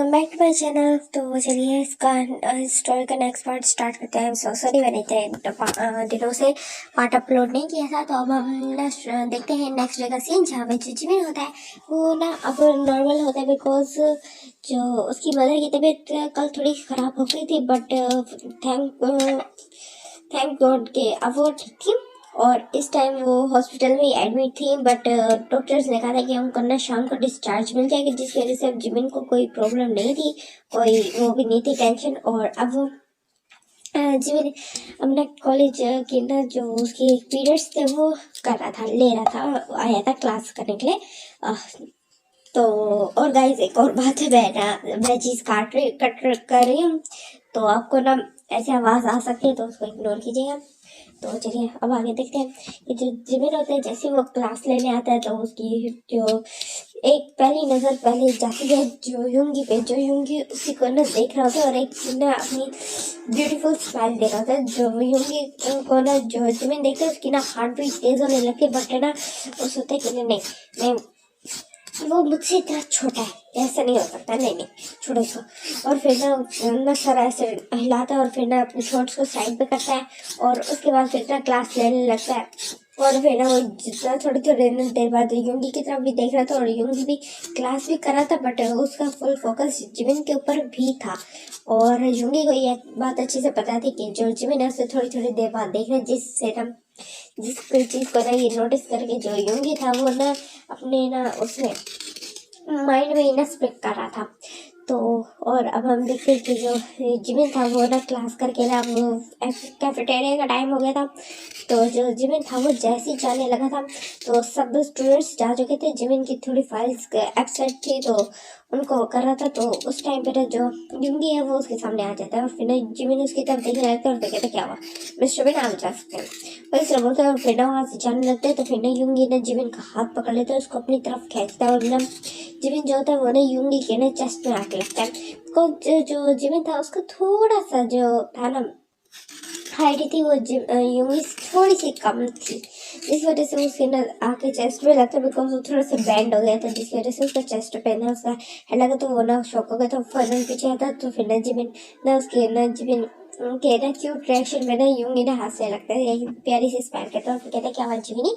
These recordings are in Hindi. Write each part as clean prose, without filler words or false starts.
Welcome back to my channel. तो चलिए इसका स्टोरी का नेक्स्ट पार्ट स्टार्ट करते हैं। सो सॉरी मैंने इतने दिनों से पार्ट अपलोड नहीं किया था। तो अब हम देखते हैं नेक्स्ट डे का सीन, जहाँ पे जो जिमिन होता है वो ना अब नॉर्मल होता है, बिकॉज जो उसकी मदर की तबीयत कल थोड़ी ख़राब हो गई थी, बट थैंक गॉड के अब वो ठीक थी और इस टाइम वो हॉस्पिटल में एडमिट थी। बट डॉक्टर्स ने कहा था कि हमको ना शाम को डिस्चार्ज मिल जाएगी, जिसकी वजह से अब जिमिन को कोई प्रॉब्लम नहीं थी, कोई वो भी नहीं थी टेंशन। और अब वो जिमिन अपना कॉलेज की ना जो उसकी पीरियड्स थे वो कर रहा था, ले रहा था, आया था क्लास करने के लिए। तो और गाइस एक और बात है, मैं चीज़ कर रही हूँ, तो आपको ना ऐसी आवाज़ आ सकती है, तो उसको इग्नोर कीजिएगा। तो चलिए अब आगे देखते हैं। ये जो जिमिन होता है, जैसे वो क्लास लेने आता है तो उसकी जो एक पहली नज़र पहले जाती है जो युंगी पे, जो युंगी उसी को ना देख रहा होता है और एक ना अपनी ब्यूटीफुल स्माइल दे रहा होता है। जो युंगी को ना जो जिमिन देखते हैं उसकी ना हार्ट बीट तेज होने लगती है, बट ना वो सोचते हैं कि नहीं वो मुझसे इतना छोटा है, ऐसा नहीं हो सकता, नहीं छोड़ो इसको। और फिर ना सर ऐसे हिलाता है और फिर ना अपने शॉर्ट्स को साइड पे करता है और उसके बाद फिर ना क्लास लेने लगता है। और फिर ना वो जितना थोड़ी देर बाद युंगी की तरफ भी देख रहा था और युंगी भी क्लास भी कर रहा था, बट उसका फुल फोकस जिमिन के ऊपर भी था। और युंगी को ये बात अच्छे से पता थी कि जो जिमिन है उससे थोड़ी देर बाद देख रहा है, जिस चीज़ को ना ये नोटिस करके जो युंगी था वो ना अपने ना उसमें माइंड में इनर स्प्लिट कर रहा था। तो और अब हम देखते हैं कि जो जिमिन था वो ना क्लास करके ना वो कैफेटेरिया का टाइम हो गया था। तो जो जिमिन था वो जैसे ही जाने लगा था तो सब स्टूडेंट्स जा चुके थे। जिमिन की थोड़ी फाइल्स एब्सेंट थी तो उनको कर रहा था। तो उस टाइम पे जो युंगी है वो उसके सामने आ जाता है और फिर ना जिमिन उसकी तरफ देखने लगता है और कहते क्या हुआ मिस्टर बिन, आप जा सकते हैं, वही सब बोलता है। और फिर ना वहाँ से जाने लगते हैं तो फिर ना युंगी ने जिमिन का हाथ पकड़ लेता है, उसको अपनी तरफ खींचता है और ना जिमिन जो होता है वो ना युंगी के ना चेस्ट में आके लगता है। को जो जिमिन था उसका थोड़ा सा जो था ना हाइट थी वो युंगी थोड़ी सी कम थी, जिस वजह से उसके ना आके चेस्ट में लगता है, बिकॉज वो थोड़ा सा बैंड हो गया था, जिस वजह से उसका चेस्ट पे ना उसका हेड लगा तो वो ना शॉक हो गया था, फौरन पीछे आता। तो फिर ना जिमिन ना उसके ना जिमिन के ना क्यूट रिएक्शन में ना युंगी ना हंसने लगता है, यही प्यारी सी स्माइल करता है और फिर कहता है क्या हुआ जिमिनी,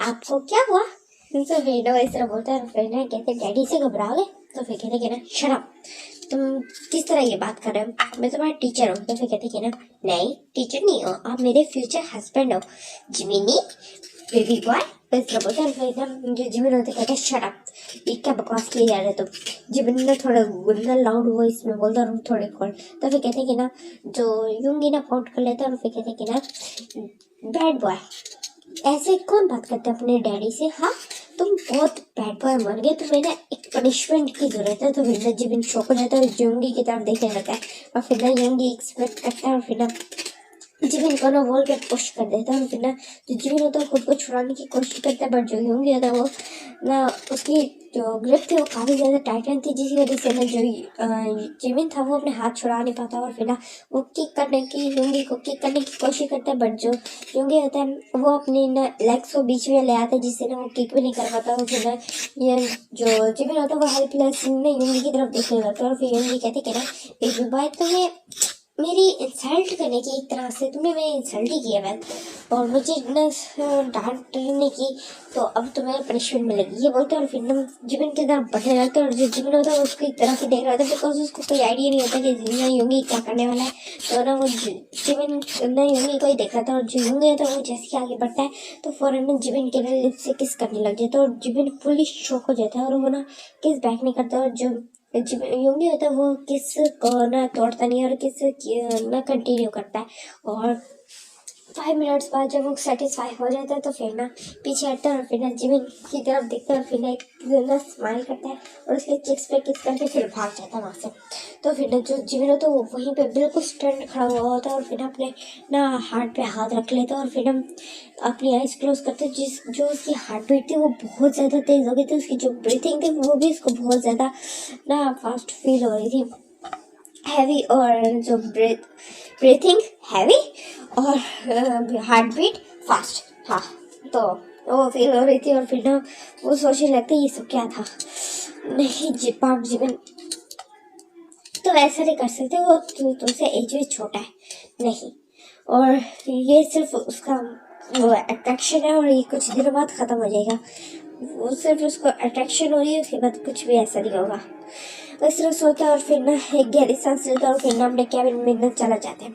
आपको क्या हुआ। तो फिर ना इस तरह बोलता है और फिर ना कहते डैडी से घबराओगे। तो फिर कहते कि ना शट अप, तुम किस तरह ये बात कर रहे हो, मैं तुम्हारा टीचर हूँ। तो फिर कहते कि ना नहीं टीचर नहीं हो, आप मेरे फ्यूचर हस्बैंड हो जिमिनी बेबी बॉय। तो इस तरह बोलते हैं फिर एकदम जो जिमिन होते कहते हैं शट अप, ये क्या बकवास किए जा रहे हो तुम। जिमिन ने थोड़ा गुंडा लाउड वॉइस में बोलता और थोड़े कॉल। तो फिर कहते कि ना जो युंगी ना काउंट कर लेता है और फिर कहते कि ना बैड बॉय, ऐसे कौन बात करता है अपने डैडी से, हाँ तुम बहुत बैड बॉय बन गए, तुम्हें ना एक पनिशमेंट की जरूरत है। तो फिर ना जिमिन शॉक हो जाता है और युंगी की तरफ देखने लगता है और फिर ना युंगी एक्सपेक्ट करता है और फिर ना जिमिन को ना वॉल पे पुश कर देता है और फिर ना जो जिमिन होता है खुद को छुड़ाने की कोशिश करता है, बट जो युंगी होता है वो ना उसकी जो ग्रिप थी वो काफ़ी ज़्यादा टाइटन थी, जिसकी वजह से ना जो जिमिन था वो अपने हाथ छुड़ा नहीं पाता और फिर ना वो युंगी को किक करने की कोशिश करता है, बट जो युंगी होता है वो अपनी ना लेग्स को बीच में ले आता है, जिससे ना वो किक भी नहीं कर पाता। और फिर ना ये जो जिमिन होता है वो हेल्पलेस ना युंगी की तरफ देखने लगता है और फिर युंगी कहती कि ना बेबी बॉय तुम्हें मेरी इंसल्ट करने की, एक तरह से तुमने मेरी इंसल्ट ही किया मैम और मुझे ना डांटने की, तो अब तुम्हें पनिशमेंट मिलेगी, ये बोलते हैं। और फिर ना जिमिन की तरफ बढ़ने लगता है और जो जिमिन होता है उसकी तरफ ही देख रहा था, बिकॉज उसको कोई आइडिया नहीं होता कि युंगी क्या करने वाला है। तो ना वो जिमिन ना युंगी को ही देख रहा था और जो युंगी होता है वो जैसे ही आगे बढ़ता है तो फौरन ना जिमिन के लिप्स से किस करने लग जाता है और जिमिन फुली शॉक हो जाता है और वो ना किस बैक नहीं करता और जो युंगी होता है वो किस को ना तोड़ता नहीं और किस ना कंटिन्यू करता है। और 5 मिनट्स बाद जब वो सेटिस्फाई हो जाता है तो फिर ना पीछे हटता है और फिर ना जिमिन की तरफ देखता है और फिर ना एक ना स्माइल करता है और उसके चिक्स पे किस करके फिर भाग जाता है वहाँ से। तो फिर ना जो जिमिन होता है वो वहीं पे बिल्कुल स्टैंड खड़ा हुआ होता है और फिर ना अपने ना हार्ट पे हाथ रख लेता है और फिर ना अपनी आइज क्लोज करते हैं। जो उसकी हार्ट बीट थी वो बहुत ज़्यादा तेज़ हो गई थी, उसकी जो ब्रीथिंग थी वो भी उसको बहुत ज़्यादा ना फास्ट फील हो रही थी, हैवी, और जो ब्रीथिंग हैवी और हार्ट बीट फास्ट, हाँ तो वो फील हो रही थी। और फिर ना वो सोचने लगते ये सब क्या था, नहीं पार्क जिमिन तुम ऐसा नहीं कर सकते, वो तुमसे एज में छोटा है नहीं, और ये सिर्फ उसका वो अट्रैक्शन है और ये कुछ दिनों बाद ख़त्म हो जाएगा। वो सिर्फ उसको अट्रैक्शन हो रही है, उसके बाद कुछ भी ऐसा नहीं होगा। इस तरह सोता है और फिर ना एक गहरी सांस लेता है और फिर ना अपने कैबिन में चला जाते हैं।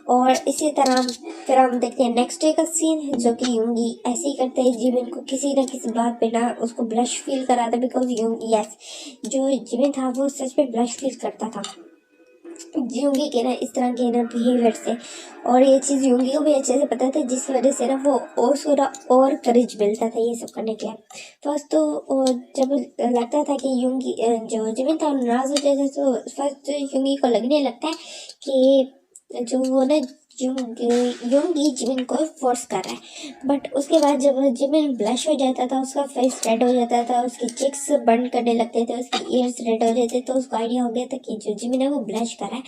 और इसी तरह फिर हम देखते हैं नेक्स्ट डे का सीन, जो कि यूंगी ऐसे ही करते हैं, जिमिन को किसी न किसी बात पे ना उसको ब्लश फील कराता, बिकॉज यूंगी यस जो जिमिन था वो सच में ब्लश फील करता था यूंगी के ना इस तरह के ना बिहेवियर से। और ये चीज़ यूंगी को भी अच्छे से पता था, जिस वजह से ना वो उसको ना और करेज मिलता था ये सब करने के लिए। फर्स्ट तो जब लगता था कि यूंगी जो जिमिन था नाराज हो जाता, तो फर्स्ट यूंगी को लगने लगता है कि जो वो ना यूंगी जिमिन को फोर्स कर रहा है। बट उसके बाद जब जिमिन ब्लश हो जाता था, उसका फेस रेड हो जाता था, उसकी चिक्स बर्न करने लगते थे, उसकी ईयर्स रेड हो जाते, तो उसको आइडिया हो गया था कि जो जिमिन है वो ब्लश कर रहा है,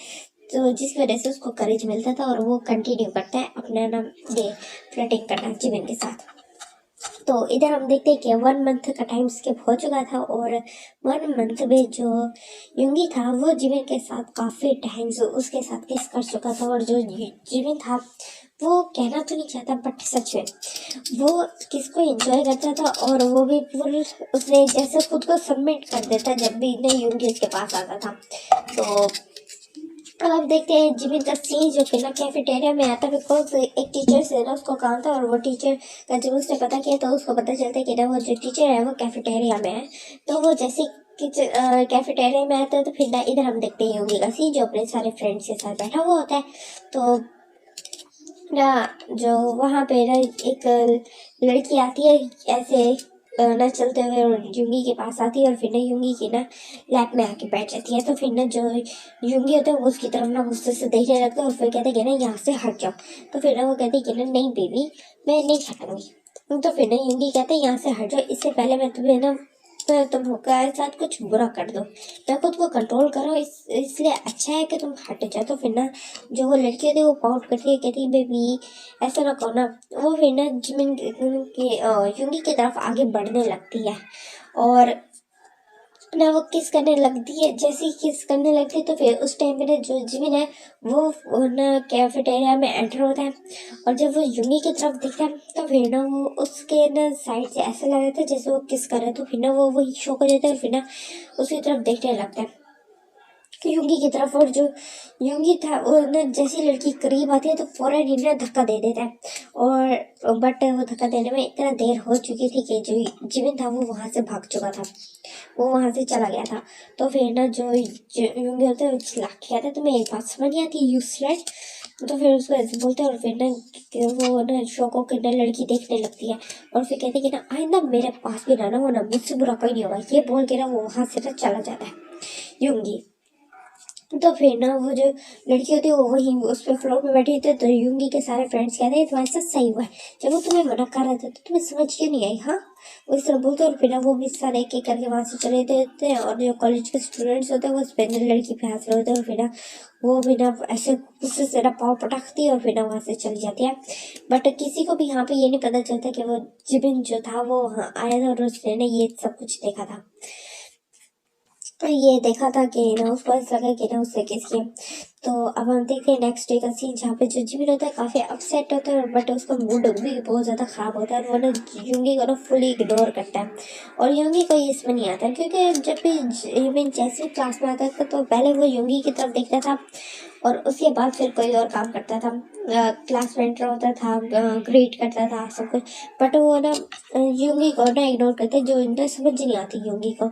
तो जिसकी वजह से उसको करेज मिलता था और वो कंटिन्यू करता है अपना नाम ये फ्लर्टिंग करना जिमिन के साथ। तो इधर हम देखते हैं कि 1 मंथ का टाइम स्किप हो चुका था, और 1 मंथ में जो यूंगी था वो जिमिन के साथ काफ़ी टाइम से उसके साथ किस कर चुका था। और जो जिमिन था वो कहना तो नहीं चाहता, बट सच में वो किसको एंजॉय करता था, और वो भी पूरे उसने जैसे खुद को सबमिट कर देता जब भी इन्हें यूंगी उसके पास आता था। तो अब आप देखते हैं जिमिन का सीन जो कि ना कैफेटेरिया में आता है, बिकॉज एक टीचर से ना उसको काम था, और वो टीचर का जब उसने पता किया तो उसको पता चलता है कि ना वो जो टीचर है वो कैफेटेरिया में है। तो वो जैसे कैफेटेरिया में आता है, तो फिर ना इधर हम देखते हैं यूंगी का सीन जो अपने सारे फ्रेंड्स के साथ बैठा हुआ होता है। तो ना जो वहाँ पे ना एक लड़की आती है ऐसे ना चलते हुए, और यूंगी के पास आती है, और फिर ना यूंगी की ना लैप में आके बैठ जाती है। तो फिर ना जो यूंगी होता है वो उसकी तरफ ना गुस्से से देखने लगता है, और फिर कहते हैं कि ना यहाँ से हट जाओ। तो फिर ना वो कहती है कि ना नहीं बेबी, मैं नहीं हटूंगी। तो फिर ना यूंगी कहते हैं यहाँ से हट जाओ, इससे पहले मैं तुम्हें ना तुम्हारे साथ कुछ बुरा कर दो, मैं खुद को कंट्रोल करो, इसलिए अच्छा है कि तुम हट जाओ। तो फिर ना जो वो लड़की होती है वो पाउट करती है, कहती है बेबी ऐसा ना करो ना। वो फिर ना जिमिन के यूंगी की तरफ आगे बढ़ने लगती है, और ना वो किस करने लगती है। जैसे ही किस करने लगती है, तो फिर उस टाइम पे ना जो जिमिन है वो ना कैफेटेरिया में एंटर होता है, और जब वो यूंगी की तरफ दिखता है तो फिर ना वो उसके ना साइड से ऐसा लग रहा था जैसे वो किस कर रहा है। तो फिर ना वो वही शौक हो जाता है, और फिर ना उसकी तरफ देखने लगता है यूंगी की तरफ। और जो यूंगी था वो ना जैसी लड़की करीब आती है तो फौरन ही ना धक्का दे देता है, और बट वो धक्का देने में इतना देर हो चुकी थी कि जो जिमिन था वो वहां से भाग चुका था, वो वहां से चला गया था। तो फिर ना जो यूंगी होता है वो चिल्ला के कहता है तुम्हें एक बात समझ नहीं आती यूजलेस। तो फिर उसको ऐसे बोलते हैं, और फिर ना वो ना शौक होकर ना लड़की देखने लगती है, और फिर कहते हैं कि ना आइंदा मेरे पास भी ना वो ना मुझसे बुरा कोई नहीं होगा, ये बोल के ना वो वहां से ना चला जाता है यूंगी। तो फिर ना वो जो लड़की होती है वो वहीं उस पर फ्लोर पे बैठी थी, तो यूंगी के सारे फ्रेंड्स कहते हैं तुम्हारे साथ सही हुआ है, जब वो तुम्हें मना कर रहा था तो तुम्हें समझ क्यों नहीं आई। हाँ वो इस तरह बोलते हैं, और फिर ना वो भी सारे एक एक करके वहां से चले जाते हैं, और जो कॉलेज के स्टूडेंट्स होते हैं वो स्पेंडल लड़की पे हंस रहे होते हैं, और फिर ना वो भी ना ऐसे गुस्से से ना पाँव पटकती है और फिर ना वहां से चली जाती है। बट किसी को भी यहाँ पे ये नहीं पता चलता कि वो जिबिन जो था वो वहाँ आया था और उसने ना ये सब कुछ देखा था, ये देखा था कि ना उसको ऐसा लगा कि ना उससे किस किया। तो अब हम देखते हैं नेक्स्ट डे का सीन, जहाँ पे जो जिमिन होता है काफी अपसेट होता है, बट उसका मूड भी बहुत ज्यादा खराब होता है, और वो ना यूंगी को ना फुली इग्नोर करता है। और यूंगी को ये इसमें नहीं आता, क्योंकि जब भी जिमिन जैसे भी क्लास में आता था तो पहले वो यूंगी की तरफ देखता था, और उसके बाद फिर कोई और काम करता था, क्लास में एंटर होता था, ग्रीट करता था सब कुछ। बट वो ना यूंगी को ना इग्नोर करते, जो इन्हें समझ नहीं आती यूंगी को।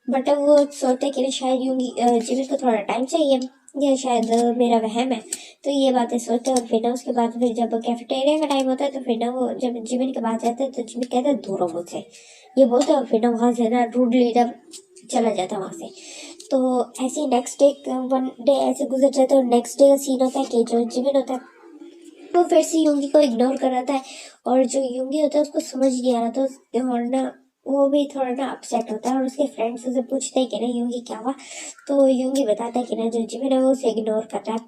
बट वो सोचते कि शायद यूंगी जिमिन को थोड़ा टाइम चाहिए, या शायद मेरा वहम है, तो ये बातें सोचते हैं। और फिर ना उसके बाद फिर जब कैफेटेरिया का टाइम होता है तो फिर ना वो जब जिमिन के पास जाते हैं तो जिमिन कहता है दूर हो मुझसे, ये बोलते हैं, और फिर ना वहाँ से ना रूडली जब चला जाता है वहाँ से। तो ऐसे नेक्स्ट डे 1 डे ऐसे गुजर जाता है, और नेक्स्ट डे का सीन होता है कि जो जिमिन होता है वो फिर से यूंगी को इग्नोर कर रहा था, और जो यूंगी होता है उसको समझ नहीं आ रहा था, और ना वो भी थोड़ा ना अपसेट होता है, और उसके फ्रेंड्स उसे पूछते हैं कि ना यूंगी क्या हुआ। तो यूंगी बताता है कि ना जो जिमिन है वो उसे इग्नोर कर रहा है।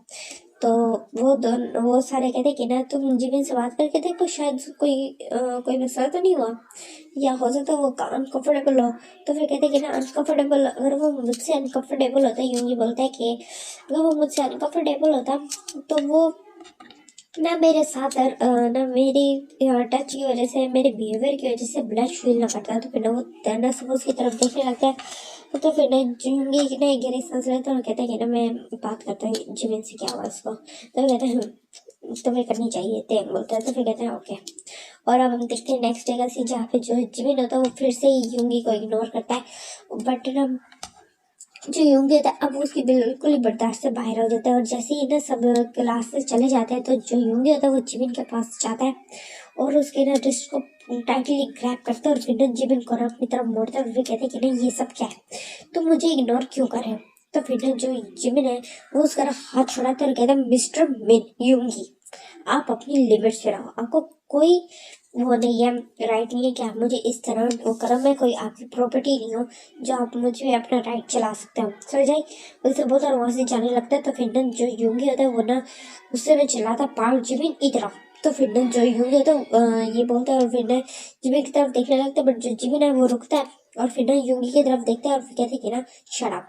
तो वो सारे कहते कि ना तुम जिमिन से बात करके देखो, शायद कोई मसला तो नहीं हुआ, या हो सकता है वो अनकंफर्टेबल हो। तो फिर कहते कि ना अनकंफर्टेबल, अगर वो मुझसे अनकंफर्टेबल होता है, यूं ही बोलता है कि अगर वो मुझसे अनकंफर्टेबल होता तो वो ना मेरे साथ ना मेरी टच की वजह से, मेरे बिहेवियर की वजह से ब्लश फील ना करता। तो फिर ना वो ना सब उसकी तरफ देखने लगता है। तो फिर ना जूंगी की ना एक गहरी सांस लेता है और कहता है कि ना मैं बात करता हूँ जिमिन से, क्या हुआ इसको। तो कहते हैं तुम्हें करनी चाहिए थे, बोलता है। तो फिर कहते हैं ओके। और अब हम देखते हैं नेक्स्ट डे का सीन, जहाँ पे जो जिमिन होता है वो फिर से ही यूंगी को इग्नोर करता है। बट ना जो यूंगी होता है अब उसकी बिल्कुल ही बर्दाश्त से बाहर हो जाता है। और जैसे ही ना सब क्लास से चले जाते हैं तो जो यूंगी होता है वो जिमिन के पास जाता है और उसके ना रिस्ट को टाइटली ग्रैब करता है और फिर ना जिमिन को ना अपनी तरफ मोड़ता है और फिर कहते हैं कि नहीं ये सब क्या है, तुम मुझे इग्नोर क्यों कर रहे हो। तो फिर ना जो जिमिन है वो उसका हाथ छुड़ाता है और कहता है मिस्टर मिन यूंगी, आप अपनी लिमिट से रहो, आपको कोई वो नहीं है, राइट नहीं है कि आप मुझे इस तरह वो करो, मैं कोई आपकी प्रॉपर्टी नहीं हूँ जो आप मुझे अपना राइट चला सकते हो, समझ आई। वैसे बहुत और वहां से जाने लगता है। तो फिर ना जो यूंगी होता है वो ना उससे में चिल्लाता पार जिमिन इधर। तो फिर ना जो यूंगी होता है ये बोलता है और फिर ना जिमिन की तरफ देखने लगता है। बट जो जिमिन है वो रुकता है और फिर ना यूंगी की तरफ देखता है और फिर कहते हैं कि ना शट अप,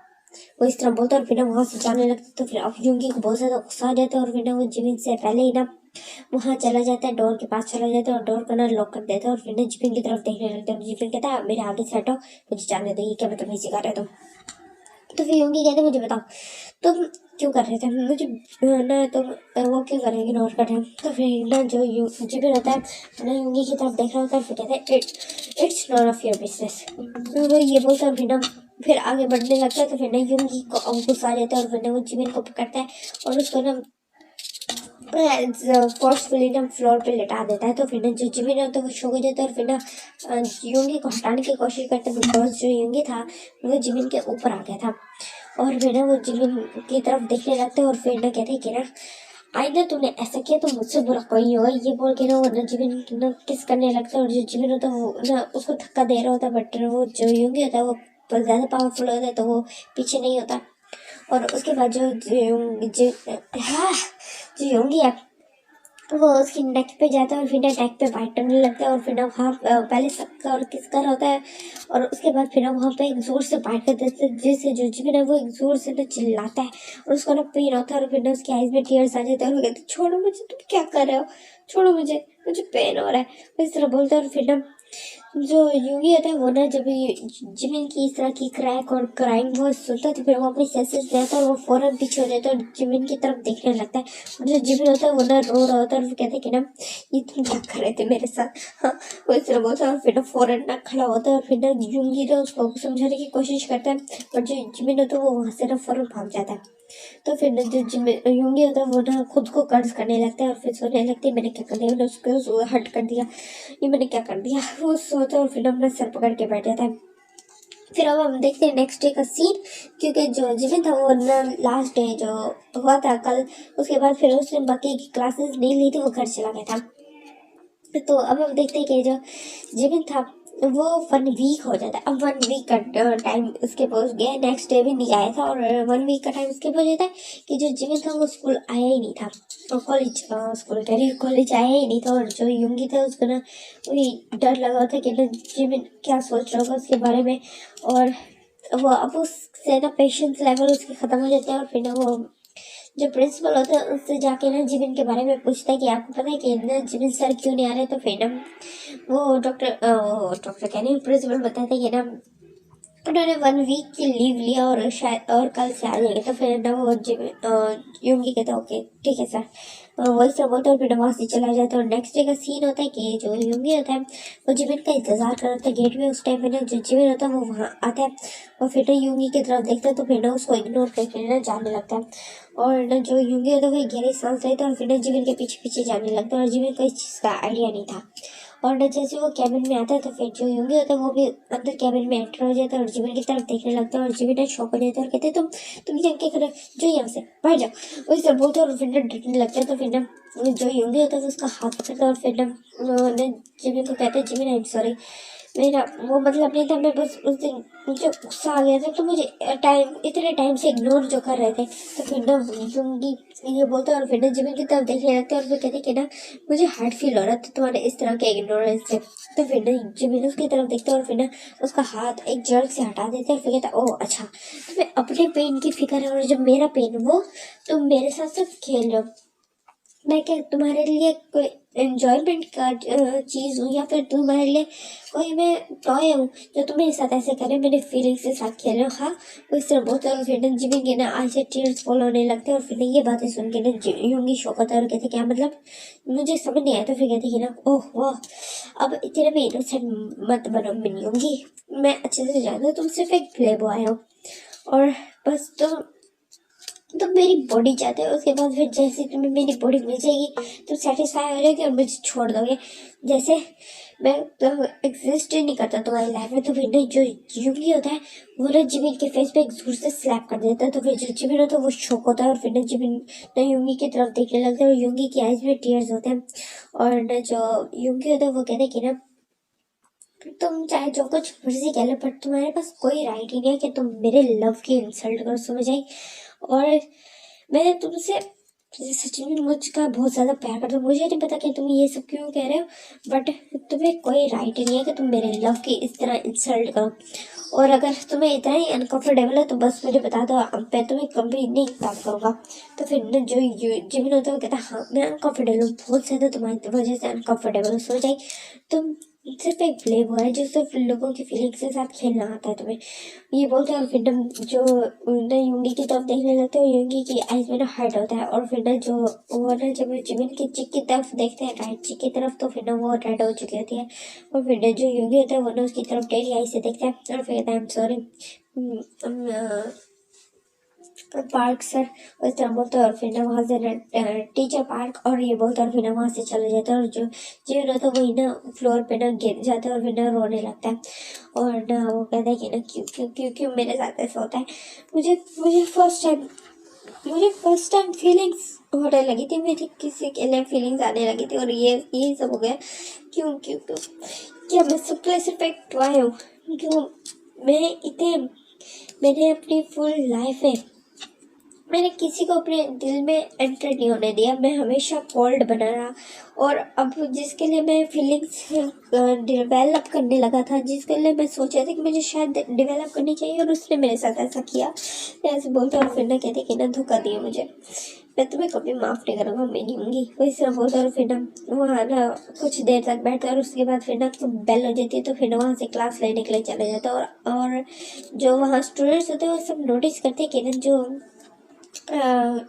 वो इस तरह बोलता है और फिर ना वहां से जाने लगता है। तो फिर अब यूंगी को बहुत ज्यादा गुस्सा आ जाता है और फिर ना वो जिमिन से पहले ही ना वहां चला जाता है, डोर के पास चला जाता है और डोर को ना लॉक कर देता है। और फिर ना जिपिन की तरफ देखने लगता है। जिपिन कहता है मेरे आगे से हटो, मुझे जाने दो, ये क्या बदतमीजी कर रहे हो तुम। तो फिर योंगी कहते मुझे बताओ तुम क्यों कर रहे थे मुझे ना, तुम वो क्यों कर रहे हो, इग्नोर कर रहे हो। तो फिर ना जो जिपिन होता है ना योंगी की तरफ देख रहा होता है। फिर कहते हैं it's none of your business, वो ये बोलता है। फिर ना फिर आगे बढ़ने लगता है। तो फिर ना योंगी को गुस्सा आ जाता है और फिर ना वो जिपिन को पकड़ता है और उसको ना फोर्सफुली ना फ्लोर पे लेटा देता है। तो फिर ना जो जिमिन होता है वो शो हो जाता है और फिर ना यूंगी को हटाने की कोशिश करते हैं बिकॉज जो यूंगी था वो जिमिन के ऊपर आ गया था। और फिर ना वो जिमिन की तरफ देखने लगते हैं और फिर ना कहते हैं कि ना आई ना तुमने ऐसा किया तो मुझसे बुरा कोई नहीं होगा, ये बोल के ना वो ना जिमिन ना किस करने लगता है। और जो जिमिन होता है वो ना उसको धक्का दे रहा होता है। बट वो जो यूंगी होता है वो ज्यादा पावरफुल होता है तो वो पीछे नहीं होता। और उसके बाद हाँ जो योंगी है वो उसकी नेक पे जाता है और फिर नेक पे बाइट करने लगता है। और फिर ना वहाँ पहले सबका और किसका होता है और उसके बाद फिर ना वहाँ पे एक जोर से बाइट कर देते हैं जिससे जो जिमिन है वो एक जोर से ना चिल्लाता है और उसको ना पेन होता है और फिर ना उसकी आईज में टीयर्स आ जाते हैं और वो कहते छोड़ो मुझे, तुम क्या कर रहे हो, छोड़ो मुझे, मुझे पेन हो रहा है, इस तरह बोलते हैं। और फिर ना जो यूगी होता है वो ना जब जिमिन की इस तरह की क्रैक और क्राइम वो सुनता है तो फिर वो अपनी सेंसेस में आता है और वो फौरन पीछे हो जाता है और जिमिन की तरफ देखने लगता है। और जो जिमिन होता है वो ना रो रहा होता है और वो कहते हैं कि ना ये तुम क्या कर रहे थे मेरे साथ, हाँ वो इस तरह बोलता है। और फिर ना फौरन ना खड़ा होता है और फिर ना यूंगी ना उसको समझाने की कोशिश करता है। और जो जिमिन होता है वो वहां से ना फौरन भाग जाता है। तो फिर ना जो यूंगी होता है वो ना खुद को कर्ज करने लगता है और फिर सोचने लगती है मैंने क्या कर दिया, मैंने उसको हट कर दिया, ये मैंने क्या कर दिया, वो सोचता है और फिर अपना सर पकड़ के बैठ जाता है। फिर अब हम देखते हैं नेक्स्ट डे का सीन, क्योंकि जो जिमिन था वो ना लास्ट डे जो हुआ था कल, उसके बाद फिर उसने बाकी की क्लासेस नहीं ली थी, वो घर चला गया था। तो अब हम देखते हैं कि जो जिमिन था वो 1 वीक हो जाता है। अब 1 वीक का टाइम उसके पास गया, नेक्स्ट डे भी नहीं आया था और 1 वीक का टाइम उसके पास जाता है कि जो जिमिन था वो स्कूल आया ही नहीं था और स्कूल कह रही कॉलेज आया ही नहीं था। और जो यूंगी था उसको ना वही डर लगा था कि ना जिमिन क्या सोच रहा होगा उसके बारे में। और वो अब उससे ना पेशेंस लेवल उसके खत्म हो जाते हैं और फिर ना वो जो प्रिंसिपल होता है उससे जाके ना जिमिन के बारे में पूछता है कि आपको पता है कि ना जिमिन सर क्यों नहीं आ रहे। तो फिर ना वो डॉक्टर कहने प्रिंसिपल बताते हैं कि ना उन्होंने 1 वीक की लीव लिया और शायद और कल से आ जाएंगे। तो फिर ना वो यूंगी कहता है ओके ठीक है सर, वही सब बोलता है और फिर वहाँ से चला जाता है। और नेक्स्ट डे का सीन होता है कि जो यूंगी होता है वो जिमिन का इंतजार कर रहा था गेट में। उस टाइम में ना जो जिमिन होता है वो वहाँ आता है और फिर ना यूंगी की तरफ देखता है तो फिर ना उसको इग्नोर करके ना जाने लगता है। और ना जो यूंगी होता है वो गहरी सांस लेता है और फिर ना जिमिन के पीछे पीछे जाने लगता है और जिमिन को इस चीज़ का आइडिया नहीं था। और ना जैसे वो कैबिन में आता है तो फिर जो यूंगी होता है वो भी अंदर कैबिन में एंटर हो जाता है और जिमिन की तरफ देखने लगता है और जिमिन ना शॉक हो जाता है और कहते हैं तुम यहाँ क्या कर रहे हो, जो यहाँ से बाहर जाओ, वही सब बोलते हैं। और फिर ना डरने लगता है। तो फिर ना जो यूंगी होता है वो उसका हाथ पकड़ता है और फिर ना जिमिन को कहते हैं जिमिन आई एम सॉरी, मेरा वो मतलब नहीं था, मैं बस उस दिन मुझे गुस्सा आ गया था, तो मुझे इतने टाइम से इग्नोर जो कर रहे थे, तो फिर ना यूंगी ये बोलते और फिर ना जिमिन की तरफ देखने लगते और फिर कहते कि ना मुझे हार्ट फील हो रहा था तुम्हारे इस तरह के इग्नोरेंस से। तो फिर ना जिमिन उसकी तरफ देखते और फिर ना उसका हाथ एक जर्क से हटा देते और फिर कहता ओह अच्छा तुम्हें अपने पेन की फिक्र है और जब मेरा पेन वो तुम मेरे साथ सिर्फ खेल रहे हो, मैं क्या तुम्हारे लिए कोई एंजॉयमेंट का चीज़ हूँ या फिर तुम्हारे लिए कोई मैं टॉय हूँ जो तुम्हें साथ ऐसे करे मेरे फीलिंग्स के साथ खेल रहे हो। हाँ वो इस तरह बोलते और फिर ना जिमिन के ना आज से टीयर्स फॉल होने लगते और फिर ना ये बातें सुन के ना यूंगी शौक होता है और कहते क्या मतलब मुझे समझ नहीं आया। तो फिर कहते कि ना ओह वाह अब इतने भी इनोसेंट मत बनो मिन यूंगी, मैं अच्छे से जानती हूँ तुम सिर्फ एक प्ले बॉय हो और बस तुम मेरी बॉडी चाहते हो, उसके बाद फिर जैसे तुम्हें मेरी बॉडी मिल जाएगी तुम सेटिस्फाई हो जाओगे और मुझे छोड़ दोगे, जैसे मैं तो एग्जिस्ट ही नहीं करता तुम्हारी लाइफ में। तो फिर नहीं जो यूंगी होता है वो ना जिमिन के फेस पे एक जोर से स्लैप कर देता है। तो फिर जो जिमिन होता है वो शॉक होता है और फिर ना जिमिन ना यूंगी की तरफ देखने लगता है और यूंगी की आईज में टीयर्स होते हैं और ना जो यूंगी होता है वो कहते हैं कि ना तुम चाहे जो कुछ मर्जी कह लो पर तुम्हारे पास कोई राइट ही नहीं है कि तुम मेरे लव की इंसल्ट करो, समझ आई। और मैं तुमसे सच में मुझका बहुत ज़्यादा प्यार करता हूँ, मुझे नहीं पता कि तुम ये सब क्यों कह रहे हो बट तुम्हें कोई राइट ही नहीं है कि तुम मेरे लव की इस तरह इंसल्ट करो। और अगर तुम्हें इतना ही अनकंफर्टेबल है तो बस मुझे बता दो, अब मैं तुम्हें कभी नहीं बात करूँगा। तो फिर न जो जिमिन होता है वो कहता है हाँ मैं अनकंफर्टेबल हूँ, बहुत ज़्यादा तुम्हारी वजह से अनकंफर्टेबल हूँ, समझ आई। तुम सिर्फ एक प्ले बॉय है जो सिर्फ लोगों की फीलिंग्स के साथ खेलना आता है तुम्हें, ये बोलते हैं। और फिर ना जो ना यूंगी की तरफ देखने लगते हैं यूंगी की आईज में ना हर्ट होता है और फिर ना जो वो ना जब जिमिन की चिक की तरफ देखते हैं राइट चिक की तरफ तो फिर ना वो रेड हो चुकी होती है और फिर ना जो यूंगी होता है वो ना उसकी तरफ टेढ़ी आई से देखता है और फिर कहता है I am sorry park sir, उस तरह बोलते हैं और फिर ना वहाँ से टीचर पार्क और ये बोलते और फिर ना वहाँ से चले जाते हैं और जो जीवन होता है वही ना फ्लोर पे ना गिर जाता है और फिर ना रोने लगता है और ना वो कहता है कि ना क्यों क्यों क्यों क्यों मेरे साथ ऐसा होता है। मुझे मुझे फर्स्ट टाइम फीलिंग्स होने लगी थी, मेरी किसी के लिए फीलिंग्स आने लगी थी और ये सब हो गया क्यों क्यों क्यों, क्या मैं सबके सिर्फ एक टॉय हूँ, क्यों मैं इतने मैंने अपनी फुल लाइफ में मैंने किसी को अपने दिल में एंटर नहीं होने दिया, मैं हमेशा कोल्ड बना रहा और अब जिसके लिए मैं फीलिंग्स डिवेलप करने लगा था, जिसके लिए मैं सोचा था कि मुझे शायद डिवेलप करनी चाहिए और उसने मेरे साथ ऐसा किया, ऐसे बोलते और फिर ना कहते कि ना धोखा दिया मुझे, मैं तुम्हें कभी माफ़ नहीं करूँगा, मैं नहीं होंगी वही तरह बोलता और फिर ना वहाँ ना कुछ देर तक बैठता और उसके बाद फिर ना बेल हो जाती है तो फिर ना वहाँ से क्लास लेने के लिए चले जाता और जो वहाँ स्टूडेंट्स होते हैं वो सब नोटिस करते हैं कि ना जो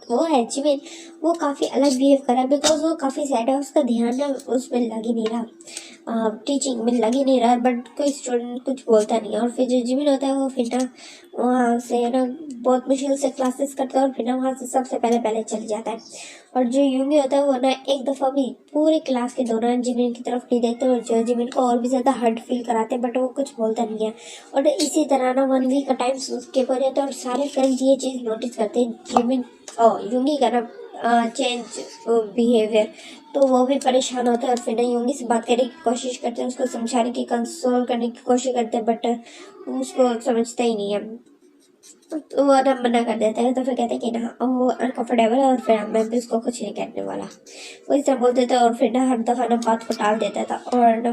वो है जिमिन वो काफ़ी अलग बिहेव कर रहा है बिकॉज वो काफ़ी सैड है, उसका ध्यान ना उसमें लग ही नहीं रहा, टीचिंग में लग ही नहीं रहा बट कोई स्टूडेंट कुछ बोलता नहीं है। और फिर जो जिमिन होता है वो फिर ना वहाँ से ना बहुत मुश्किल से क्लासेस करता है और फिर ना वहाँ से सबसे पहले पहले चल जाता है। और जो यूंगी होता है वो ना एक दफ़ा भी पूरे क्लास के दौरान जिमिन की तरफ नहीं देखते और जो जिमिन को और भी ज़्यादा हर्ट फील कराते हैं बट वो कुछ बोलता नहीं है। और इसी तरह ना 1 वीक का टाइम स्किप हो जाता है और सारे फ्रेंड्स ये चीज़ नोटिस करते हैं जिमिन यूंगी का ना चेंज बिहेवियर, तो वो भी परेशान होता है और फिर ना यूंगी से बात करने की कोशिश करते हैं, उसको समझाने की कंसोल करने की कोशिश करते हैं बट उसको समझता ही नहीं है, तो वो ना मना कर देता है। तो फिर कहते हैं कि ना वो अनकंफर्टेबल है और फिर मैं भी उसको कुछ नहीं कहने वाला, वो इस तरह बोल देता है और फिर ना हर दफ़ा ना बात को टाल देता था और ना